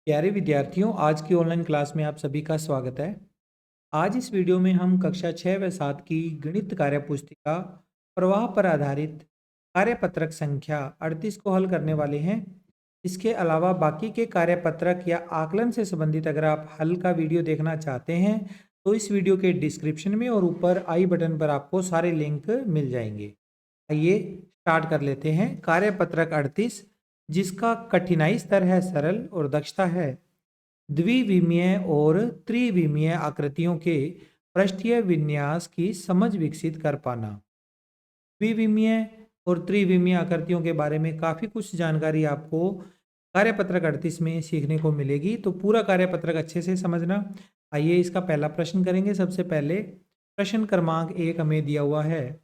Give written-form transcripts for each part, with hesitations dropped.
प्यारे विद्यार्थियों, आज की ऑनलाइन क्लास में आप सभी का स्वागत है। आज इस वीडियो में हम कक्षा 6 व 7 की गणित कार्यपुस्तिका प्रवाह पर आधारित कार्यपत्रक संख्या 38 को हल करने वाले हैं। इसके अलावा बाकी के कार्यपत्रक या आकलन से संबंधित अगर आप हल का वीडियो देखना चाहते हैं तो इस वीडियो के डिस्क्रिप्शन में और ऊपर आई बटन पर आपको सारे लिंक मिल जाएंगे। आइए स्टार्ट कर लेते हैं। कार्यपत्रक 38 जिसका कठिनाई स्तर है सरल और दक्षता है द्विविमीय और त्रिविमीय आकृतियों के पृष्ठीय विन्यास की समझ विकसित कर पाना। द्विविमीय और त्रिविमीय आकृतियों के बारे में काफ़ी कुछ जानकारी आपको कार्यपत्रक 38 में सीखने को मिलेगी, तो पूरा कार्यपत्रक अच्छे से समझना। आइए इसका पहला प्रश्न करेंगे। सबसे पहले प्रश्न क्रमांक 1 हमें दिया हुआ है।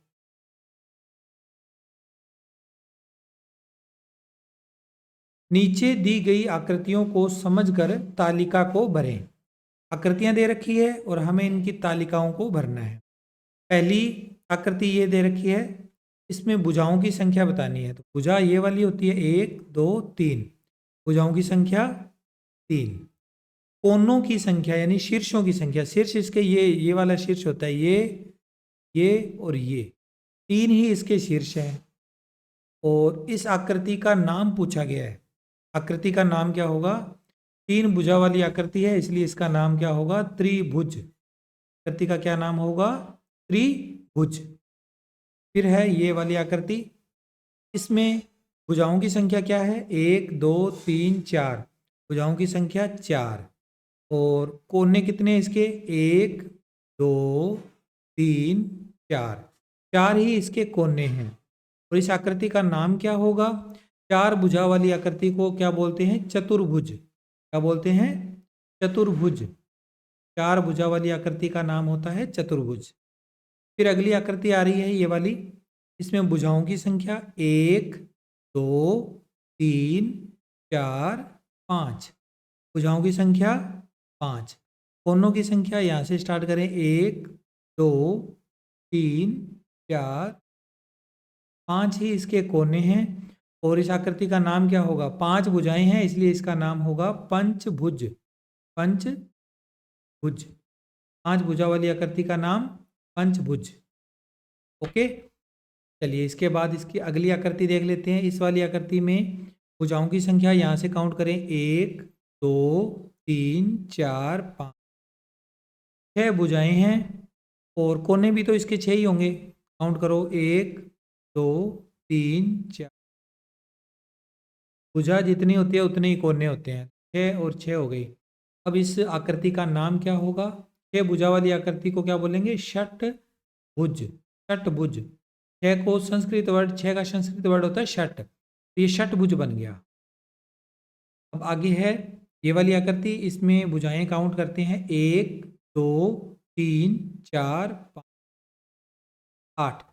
नीचे दी गई आकृतियों को समझकर तालिका को भरें। आकृतियां दे रखी है और हमें इनकी तालिकाओं को भरना है। पहली आकृति ये दे रखी है, इसमें भुजाओं की संख्या बतानी है। तो भुजा ये वाली होती है 1 2 3, भुजाओं की संख्या 3। कोनों की संख्या यानी शीर्षों की संख्या, शीर्ष इसके ये वाला शीर्ष होता है, ये और ये 3 ही इसके शीर्ष हैं। और इस आकृति का नाम पूछा गया है। आकृति का नाम क्या होगा? 3 भुजा वाली आकृति है, इसलिए इसका नाम क्या होगा? त्रिभुज। आकृति का क्या नाम होगा? त्रिभुज। फिर है ये वाली आकृति, इसमें भुजाओं की संख्या क्या है? 1 2 3 4, भुजाओं की संख्या 4। और कोने कितने हैं इसके? 1 2 3 4, 4 ही इसके कोने हैं। और इस आकृति का नाम क्या होगा? 4 भुजा वाली आकृति को क्या बोलते हैं? चतुर्भुज। क्या बोलते हैं? चतुर्भुज। 4 भुजा वाली आकृति का नाम होता है चतुर्भुज। फिर अगली आकृति आ रही है ये वाली, इसमें भुजाओं की संख्या 1 2 3 4 5, भुजाओं की संख्या 5। कोनों की संख्या यहाँ से स्टार्ट करें, 1 2 3 4 5 ही इसके कोने हैं। और इस आकृति का नाम क्या होगा? 5 भुजाएं हैं, इसलिए इसका नाम होगा पंचभुज। पंचभुज, 5 भुजा वाली आकृति का नाम पंचभुज। ओके, चलिए इसके बाद इसकी अगली आकृति देख लेते हैं। इस वाली आकृति में भुजाओं की संख्या यहाँ से काउंट करें, 1 2 3 4 5, 6 भुजाएं हैं। और कोने भी तो इसके 6 ही होंगे, काउंट करो, 1 2 3 4। भुजा जितनी होती है उतने ही कोने होते हैं, 6 और 6 हो गई। अब इस आकृति का नाम क्या होगा? 6 भुजा वाली आकृति को क्या बोलेंगे? षटभुज। षटभुज, 6 को संस्कृत वर्ड, 6 का संस्कृत वर्ड होता है षट, तो ये षटभुज बन गया। अब आगे है ये वाली आकृति, इसमें भुजाएं काउंट करते हैं, 1 2 3 4 5 8,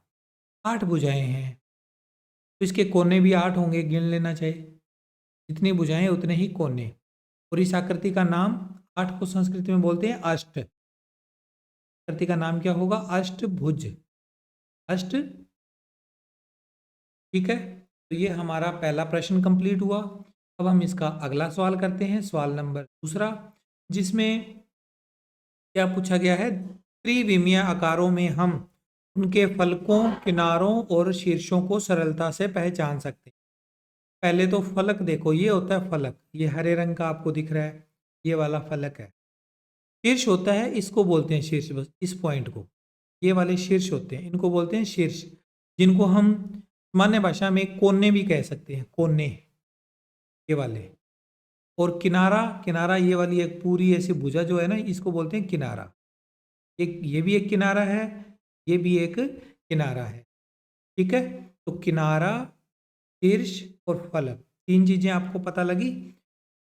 8 भुजाएं हैं। तो इसके कोने भी 8 होंगे, गिन लेना चाहिए। जितनी भुजाएं उतने ही कोने। और इस आकृति का नाम 8 को संस्कृत में बोलते हैं अष्ट। आकृति का नाम क्या होगा? अष्टभुज। अष्ट, ठीक है। तो ये हमारा पहला प्रश्न कंप्लीट हुआ। अब हम इसका अगला सवाल करते हैं, सवाल नंबर दूसरा, जिसमें क्या पूछा गया है? त्रिविमीय आकारों में हम उनके फलकों, किनारों और शीर्षों को सरलता से पहचान सकते हैं। पहले तो फलक देखो, ये होता है फलक, ये हरे रंग का आपको दिख रहा है, ये वाला फलक है। शीर्ष होता है, इसको बोलते हैं शीर्ष, बस इस पॉइंट को, ये वाले शीर्ष होते हैं, इनको बोलते हैं शीर्ष, जिनको हम सामान्य भाषा में कोने भी कह सकते हैं, कोने, ये वाले। और किनारा, किनारा ये वाली एक पूरी ऐसी भुजा जो है ना, इसको बोलते हैं किनारा। एक ये भी एक किनारा है, ये भी एक किनारा है, ठीक है। तो किनारा, शीर्ष और फलक, 3 चीजें आपको पता लगी।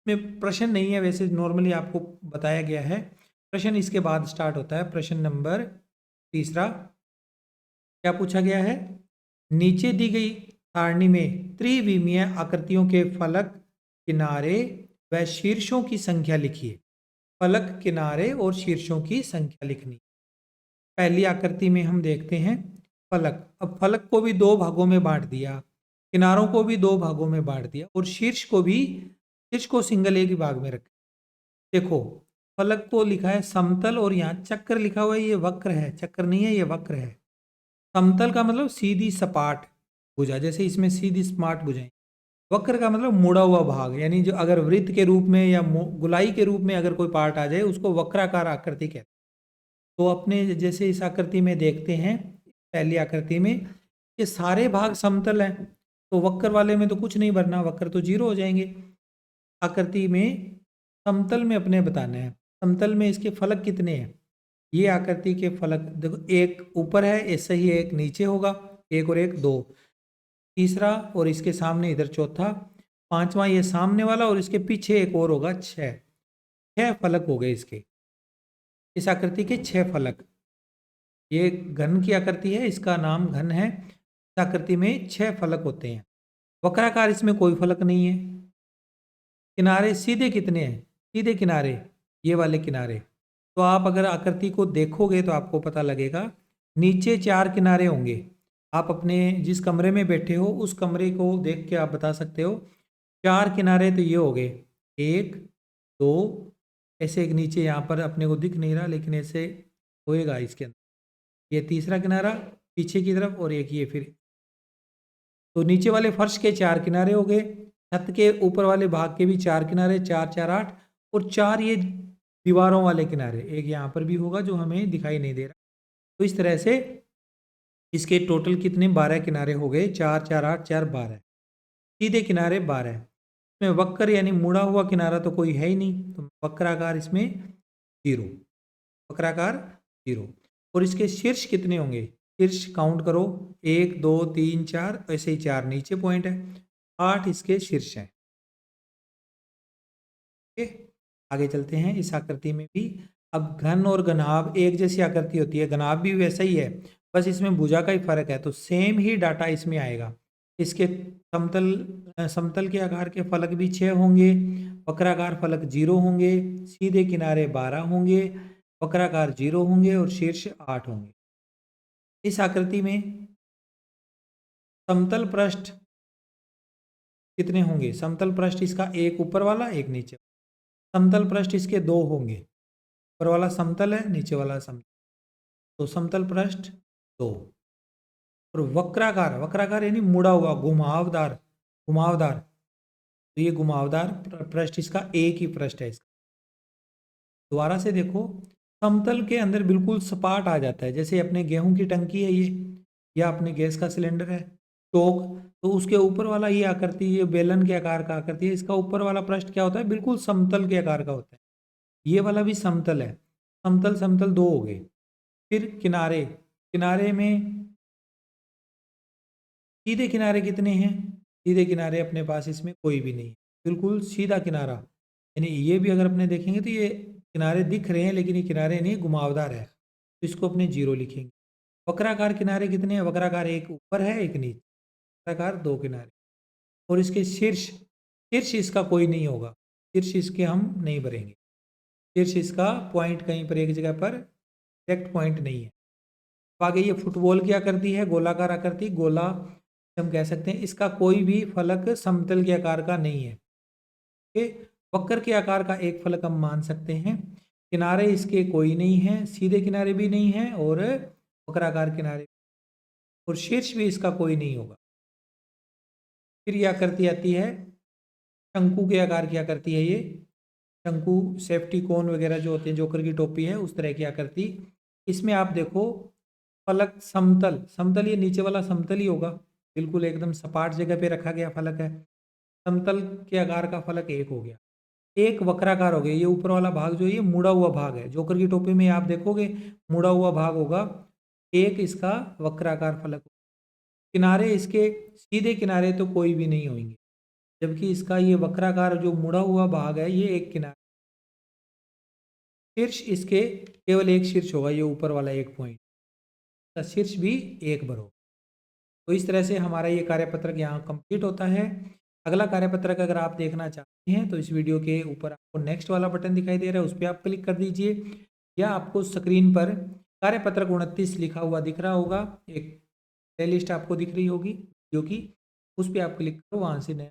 में प्रश्न नहीं है, वैसे नॉर्मली आपको बताया गया है। प्रश्न इसके बाद स्टार्ट होता है। प्रश्न नंबर तीसरा, क्या पूछा गया है? नीचे दी गई सारणी में त्रिविमीय आकृतियों के फलक, किनारे व शीर्षों की संख्या लिखिए। फलक, किनारे और शीर्षों की संख्या लिखनी। पहली आकृति में हम देखते हैं फलक। अब फलक को भी 2 भागों में बांट दिया, किनारों को भी 2 भागों में बांट दिया, और शीर्ष को भी, शीर्ष को सिंगल एक ही भाग में रखा। देखो फलक को लिखा है समतल और यहाँ चक्र लिखा हुआ है, ये वक्र है, चक्र नहीं है, ये वक्र है। समतल का मतलब सीधी सपाट भुजा, जैसे इसमें सीधी स्मार्ट भुजाएं। वक्र का मतलब मुड़ा हुआ भाग, यानी जो अगर वृत्त के रूप में या गोलाई के रूप में अगर कोई पार्ट आ जाए उसको वक्राकार आकृति कहते हैं। तो अपने जैसे इस आकृति में देखते हैं, पहली आकृति में ये सारे भाग समतल हैं, तो वक्र वाले में तो कुछ नहीं भरना, वक्र तो जीरो हो जाएंगे। आकृति में समतल में अपने बताना है, समतल में इसके फलक कितने हैं। ये आकृति के फलक देखो, एक ऊपर है ऐसे ही, एक नीचे होगा, एक और एक दो, तीसरा और इसके सामने इधर चौथा, पांचवा ये सामने वाला और इसके पीछे एक और होगा, छह। छह फलक हो गए इसके, इस आकृति के छह फलक। ये घन की आकृति है, इसका नाम घन है। इस आकृति में छह फलक होते हैं। वक्राकार इसमें कोई फलक नहीं है। किनारे सीधे कितने हैं, सीधे किनारे ये वाले किनारे। तो आप अगर आकृति को देखोगे तो आपको पता लगेगा, नीचे चार किनारे होंगे। आप अपने जिस कमरे में बैठे हो उस कमरे को देख के आप बता सकते हो, चार किनारे तो ये हो गए, एक दो, ऐसे एक नीचे यहाँ पर अपने को दिख नहीं रहा लेकिन ऐसे होएगा इसके अंदर, ये तीसरा किनारा पीछे की तरफ और एक ये फिर। तो नीचे वाले फर्श के चार किनारे हो गए, छत के ऊपर वाले भाग के भी चार किनारे, चार चार आठ, और चार ये दीवारों वाले किनारे, एक यहाँ पर भी होगा जो हमें दिखाई नहीं दे रहा। तो इस तरह से इसके टोटल कितने 12 किनारे हो गए, चार चार आठ चार 12, सीधे किनारे 12। इसमें वक्र यानी मुड़ा हुआ किनारा तो कोई है ही नहीं, तो वक्राकार इसमें जीरो, वक्राकार जीरो। और इसके शीर्ष कितने होंगे, शीर्ष काउंट करो, 1 2 3 4, ऐसे ही चार नीचे पॉइंट है, 8 इसके शीर्ष हैं। आगे चलते हैं, इस आकृति में भी अब घन और घनाभ एक जैसी आकृति होती है, घनाभ भी वैसा ही है, बस इसमें भुजा का ही फर्क है। तो सेम ही डाटा इसमें आएगा। इसके समतल के आकार के फलक भी 6 होंगे, वक्राकार फलक 0 होंगे, सीधे किनारे 12 होंगे, वक्राकार 0 होंगे और शीर्ष 8 होंगे। इस आकृति में समतल पृष्ठ कितने होंगे, समतल पृष्ठ इसका एक ऊपर वाला एक नीचे, समतल पृष्ठ इसके दो होंगे, ऊपर वाला समतल है, नीचे वाला समतल, तो समतल पृष्ठ दो। और वक्राकार, वक्राकार यानी मुड़ा हुआ, घुमावदार, घुमावदार, तो ये घुमावदार पृष्ठ इसका एक ही पृष्ठ है इसका। दोबारा से देखो, समतल के अंदर बिल्कुल सपाट आ जाता है, जैसे अपने गेहूं की टंकी है ये, या अपने गैस का सिलेंडर है टोक, तो उसके ऊपर वाला ये आकृति, ये बेलन के आकार का आकृति है, इसका ऊपर वाला पृष्ठ क्या होता है, बिल्कुल समतल के आकार का होता है। ये वाला भी समतल है, समतल समतल दो हो गए। फिर किनारे, किनारे में सीधे किनारे कितने हैं, सीधे किनारे अपने पास इसमें कोई भी नहीं, बिल्कुल सीधा किनारा, यानी ये भी अगर अपने देखेंगे तो ये किनारे दिख रहे हैं लेकिन ये किनारे नहीं, घुमावदार है, तो इसको अपने जीरो लिखेंगे। वक्राकार किनारे कितने हैं, वक्राकार एक ऊपर है एक नीचे, वक्राकार दो किनारे। और इसके शीर्ष, शीर्ष इसका कोई नहीं होगा, शीर्ष इसके हम नहीं भरेंगे, शीर्ष इसका पॉइंट कहीं पर एक जगह पर डायरेक्ट पॉइंट नहीं है। तो आगे ये फुटबॉल की आकृति है, गोलाकार आकृति, गोला हम कह सकते हैं, इसका कोई भी फलक समतल के आकार का नहीं है। वक्र के आकार का एक फलक हम मान सकते हैं, किनारे इसके कोई नहीं है, सीधे किनारे भी नहीं है और वक्राकार किनारे, और शीर्ष भी इसका कोई नहीं होगा। फिर यह आकृति आती है शंकु के आकार की आकृति है, ये शंकु सेफ्टी कोन वगैरह जो होते हैं, जोकर की टोपी है, उस तरह की आकृति। इसमें आप देखो फलक समतल, समतल ये नीचे वाला समतल ही होगा, बिल्कुल एकदम सपाट जगह पे रखा गया फलक है। समतल के आकार का फलक एक हो गया, एक वक्राकार हो गया, ये ऊपर वाला भाग जो ये मुड़ा हुआ भाग है, जोकर की टोपी में आप देखोगे मुड़ा हुआ भाग होगा, एक इसका वक्राकार फलक। किनारे इसके सीधे किनारे तो कोई भी नहीं होंगे, जबकि इसका ये वक्राकार जो मुड़ा हुआ भाग है ये एक किनारा। शीर्ष इसके केवल एक शीर्ष होगा, ये ऊपर वाला एक पॉइंट, का शीर्ष भी एक भर होगा। तो इस तरह से हमारा ये कार्यपत्रक यहाँ कंप्लीट होता है। अगला कार्यपत्रक अगर आप देखना चाहते हैं तो इस वीडियो के ऊपर आपको नेक्स्ट वाला बटन दिखाई दे रहा है, उस पर आप क्लिक कर दीजिए, या आपको स्क्रीन पर कार्यपत्रक 29 लिखा हुआ दिख रहा होगा, एक प्ले लिस्ट आपको दिख रही होगी जो कि, उस पर आप क्लिक करो, वहाँ से नया